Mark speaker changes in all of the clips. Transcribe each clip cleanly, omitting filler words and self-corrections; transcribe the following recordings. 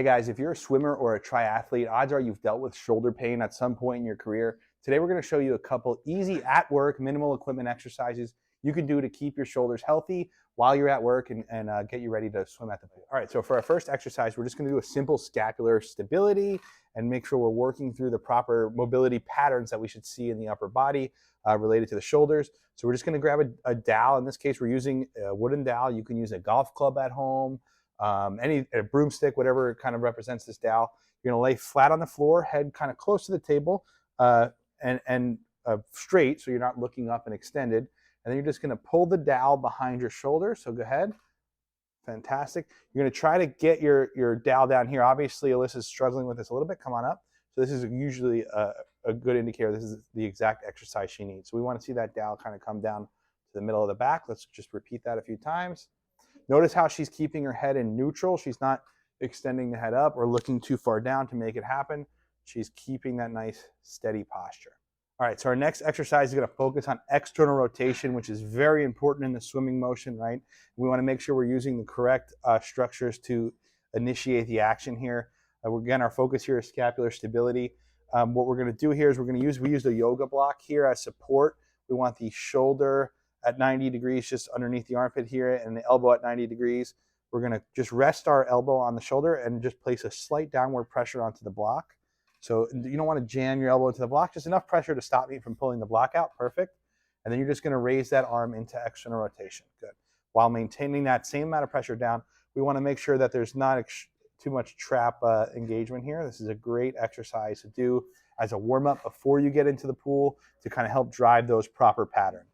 Speaker 1: Hey guys, if you're a swimmer or a triathlete, odds are you've dealt with shoulder pain at some point in your career. Today we're going to show you a couple easy at work minimal equipment exercises you can do to keep your shoulders healthy while you're at work and get you ready to swim at the pool. All right, so for our first exercise, we're just going to do a simple scapular stability and make sure we're working through the proper mobility patterns that we should see in the upper body related to the shoulders. So we're just going to grab a dowel. In this case, we're using a wooden dowel. You can use a golf club at home. A broomstick, whatever kind of represents this dowel. You're gonna lay flat on the floor, head kind of close to the table, and straight, so you're not looking up and extended. And then you're just gonna pull the dowel behind your shoulder. So go ahead. Fantastic. You're gonna try to get your dowel down here. Obviously, Alyssa's struggling with this a little bit. Come on up. So this is usually a good indicator. This is the exact exercise she needs. So we want to see that dowel kind of come down to the middle of the back. Let's just repeat that a few times. Notice how she's keeping her head in neutral. She's not extending the head up or looking too far down to make it happen. She's keeping that nice steady posture. All right, so our next exercise is going to focus on external rotation, which is very important in the swimming motion, right? We want to make sure we're using the correct structures to initiate the action here. Again, our focus here is scapular stability. What we're going to do here is we use the yoga block here as support. We want the shoulder at 90 degrees just underneath the armpit here and the elbow at 90 degrees. We're going to just rest our elbow on the shoulder and just place a slight downward pressure onto the block. So you don't want to jam your elbow into the block, just enough pressure to stop me from pulling the block out. Perfect. And then you're just going to raise that arm into external rotation. Good. While maintaining that same amount of pressure down, we want to make sure that there's not too much trap engagement here. This is a great exercise to do as a warm-up before you get into the pool to kind of help drive those proper patterns.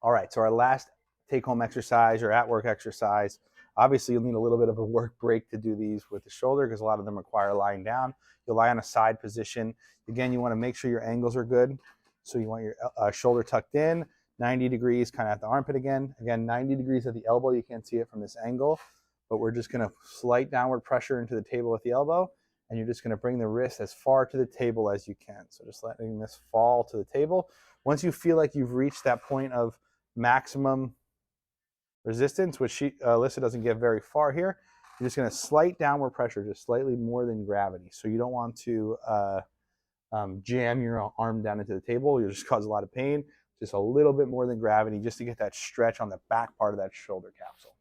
Speaker 1: All right, so our last take-home exercise or at-work exercise, obviously you'll need a little bit of a work break to do these with the shoulder because a lot of them require lying down. You'll lie on a side position. Again, you want to make sure your angles are good. So you want your shoulder tucked in, 90 degrees kind of at the armpit again. Again, 90 degrees at the elbow. You can't see it from this angle, but we're just going to slight downward pressure into the table with the elbow, and you're just going to bring the wrist as far to the table as you can. So just letting this fall to the table. Once you feel like you've reached that point of maximum resistance, which Alyssa doesn't get very far here, you're just going to slight downward pressure, just slightly more than gravity. So you don't want to jam your arm down into the table. You'll just cause a lot of pain. Just a little bit more than gravity just to get that stretch on the back part of that shoulder capsule.